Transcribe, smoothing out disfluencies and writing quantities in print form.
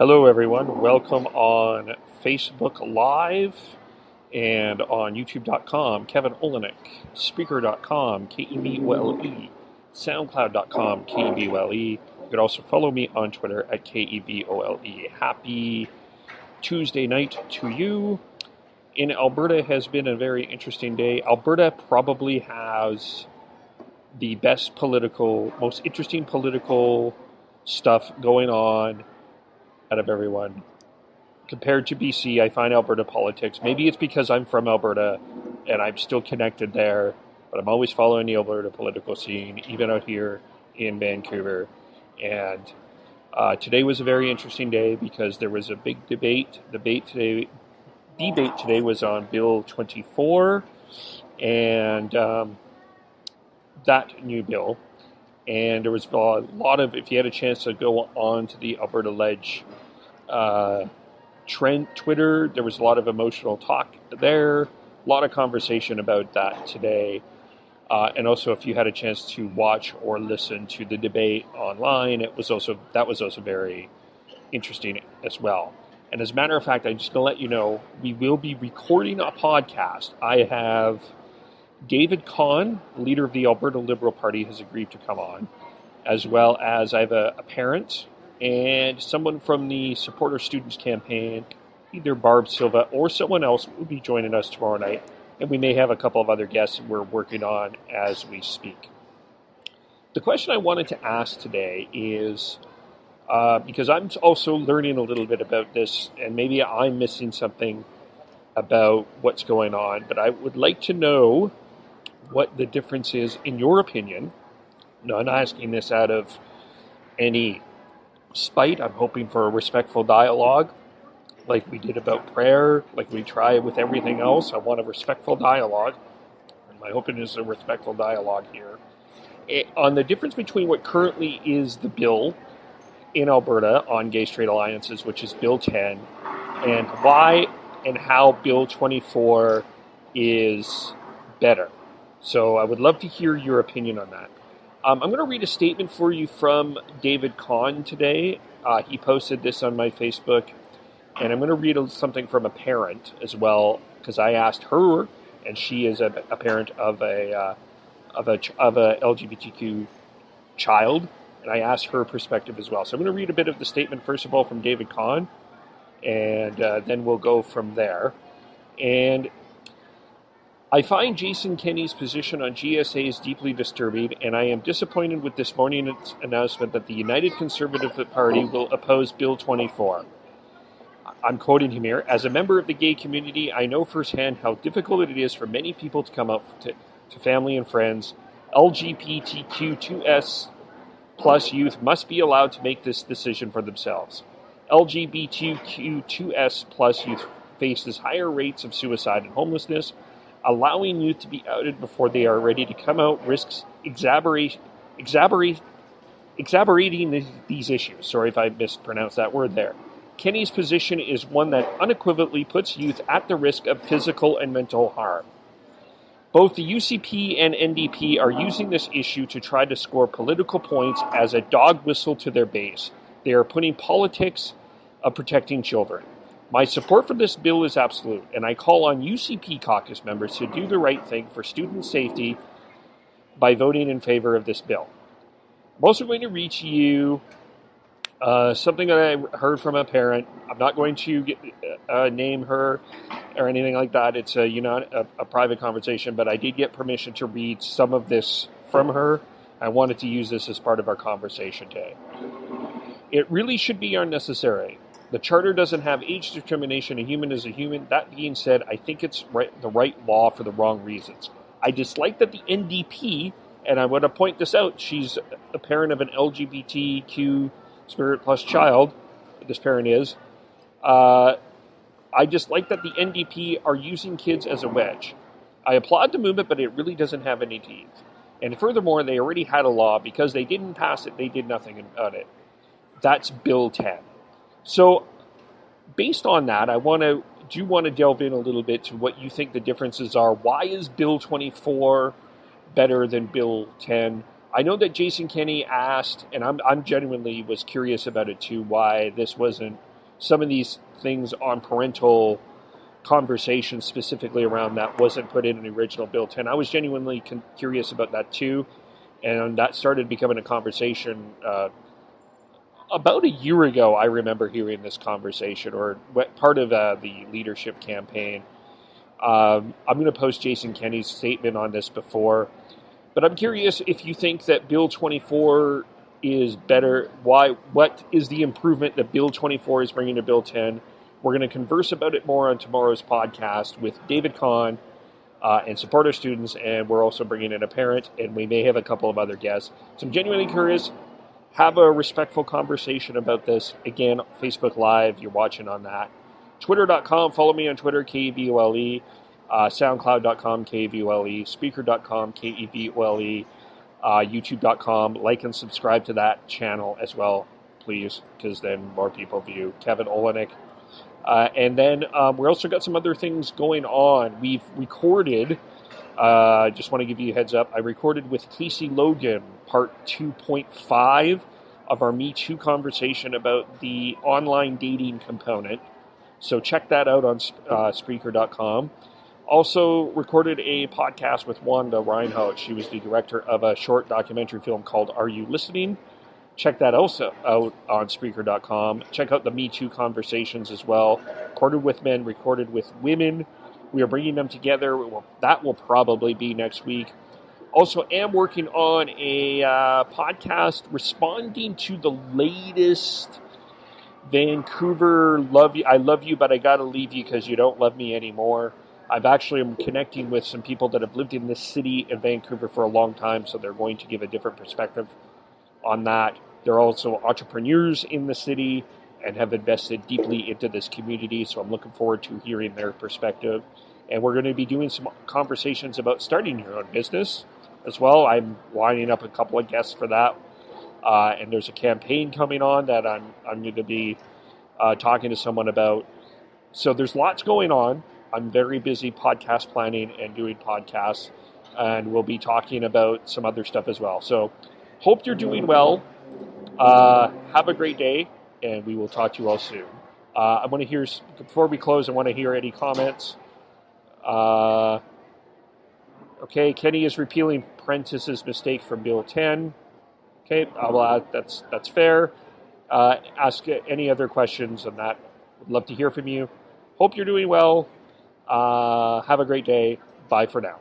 Hello, everyone. Welcome on Facebook Live and on YouTube.com, Kevin Olenick, Spreaker.com, Kebole, Soundcloud.com, Kebole. You can also follow me on Twitter at Kebole. Happy Tuesday night to you. In Alberta has been a very interesting day. Alberta probably has the most interesting political stuff going on out of everyone. Compared to BC, I find Alberta politics, maybe it's because I'm from Alberta and I'm still connected there, but I'm always following the Alberta political scene, even out here in Vancouver. And today was a very interesting day because there was a big debate. Debate today was on Bill 24 and that new bill. And there was a lot of, if you had a chance to go on to the Alberta Ledge Twitter, there was a lot of emotional talk there, a lot of conversation about that today. And also, if you had a chance to watch or listen to the debate online, that was also very interesting as well. And as a matter of fact, I'm just going to let you know, we will be recording a podcast. I have David Kahn, leader of the Alberta Liberal Party, has agreed to come on, as well as I have a parent and someone from the Supporter Students Campaign, either Barb Silva or someone else, will be joining us tomorrow night. And we may have a couple of other guests we're working on as we speak. The question I wanted to ask today is, because I'm also learning a little bit about this, and maybe I'm missing something about what's going on, but I would like to know what the difference is, in your opinion. No, I'm not asking this out of any spite. I'm hoping for a respectful dialogue, like we did about prayer, like we try with everything else. I want a respectful dialogue, and my hoping is a respectful dialogue here. On the difference between what currently is the bill in Alberta on gay-straight alliances, which is Bill 10, and why and how Bill 24 is better. So I would love to hear your opinion on that. I'm going to read a statement for you from David Kahn today. He posted this on my Facebook, and I'm going to read something from a parent as well, because I asked her, and she is a parent of a LGBTQ child, and I asked her perspective as well. So I'm going to read a bit of the statement first of all from David Kahn, and then we'll go from there. And I find Jason Kenney's position on GSA is deeply disturbing, and I am disappointed with this morning's announcement that the United Conservative Party will oppose Bill 24. I'm quoting him here. As a member of the gay community, I know firsthand how difficult it is for many people to come out to family and friends. LGBTQ2S plus youth must be allowed to make this decision for themselves. LGBTQ2S plus youth faces higher rates of suicide and homelessness. Allowing youth to be outed before they are ready to come out risks exacerbating these issues. Sorry if I mispronounced that word there. Kenney's position is one that unequivocally puts youth at the risk of physical and mental harm. Both the UCP and NDP are using this issue to try to score political points as a dog whistle to their base. They are putting politics of protecting children. My support for this bill is absolute, and I call on UCP caucus members to do the right thing for student safety by voting in favor of this bill. I'm also going to read to you something that I heard from a parent. I'm not going to name her or anything like that. It's a private conversation, but I did get permission to read some of this from her. I wanted to use this as part of our conversation today. It really should be unnecessary. The Charter doesn't have age discrimination. A human is a human. That being said, I think it's the right law for the wrong reasons. I dislike that the NDP, and I want to point this out, she's a parent of an LGBTQ spirit plus child, this parent is. I dislike that the NDP are using kids as a wedge. I applaud the movement, but it really doesn't have any teeth. And furthermore, they already had a law. Because they didn't pass it, they did nothing about it. That's Bill 10. So, based on that, I do want to delve in a little bit to what you think the differences are. Why is Bill 24 better than Bill 10? I know that Jason Kenney asked, and I'm genuinely was curious about it too, why this wasn't some of these things on parental conversation specifically around that wasn't put in the original Bill 10. I was genuinely curious about that too, and that started becoming a conversation about a year ago. I remember hearing this conversation, or part of the leadership campaign. I'm going to post Jason Kenney's statement on this before, but I'm curious if you think that Bill 24 is better. What is the improvement that Bill 24 is bringing to Bill 10? We're going to converse about it more on tomorrow's podcast with David Kahn and support our students, and we're also bringing in a parent, and we may have a couple of other guests. So I'm genuinely curious. Have a respectful conversation about this. Again, Facebook Live, you're watching on that. Twitter.com, follow me on Twitter, KEVOLE. Soundcloud.com, KEVOLE. Spreaker.com, KEVOLE. YouTube.com. Like and subscribe to that channel as well, please, because then more people view. Kevin Olenick. And then we also got some other things going on. We've recorded, just want to give you a heads up, I recorded with Casey Logan part 2.5 of our Me Too conversation about the online dating component. So check that out on Spreaker.com. Also recorded a podcast with Wanda Reinhardt. She was the director of a short documentary film called Are You Listening? Check that also out on Spreaker.com. Check out the Me Too conversations as well. Recorded with men, recorded with women. We are bringing them together. That will probably be next week. Also, am working on a podcast responding to the latest Vancouver I love you, but I gotta leave you because you don't love me anymore. I've actually am connecting with some people that have lived in this city in Vancouver for a long time, so they're going to give a different perspective on that. They're also entrepreneurs in the city and have invested deeply into this community, so I'm looking forward to hearing their perspective. And we're going to be doing some conversations about starting your own business as well. I'm lining up a couple of guests for that. And there's a campaign coming on that I'm going to be talking to someone about. So there's lots going on. I'm very busy podcast planning and doing podcasts, and we'll be talking about some other stuff as well. So hope you're doing well. Have a great day, and we will talk to you all soon. I want to hear, before we close, I want to hear any comments. Okay, Kenny is repealing Prentice's mistake from Bill 10. Okay, well, that's fair. Ask any other questions on that. Would love to hear from you. Hope you're doing well. Have a great day. Bye for now.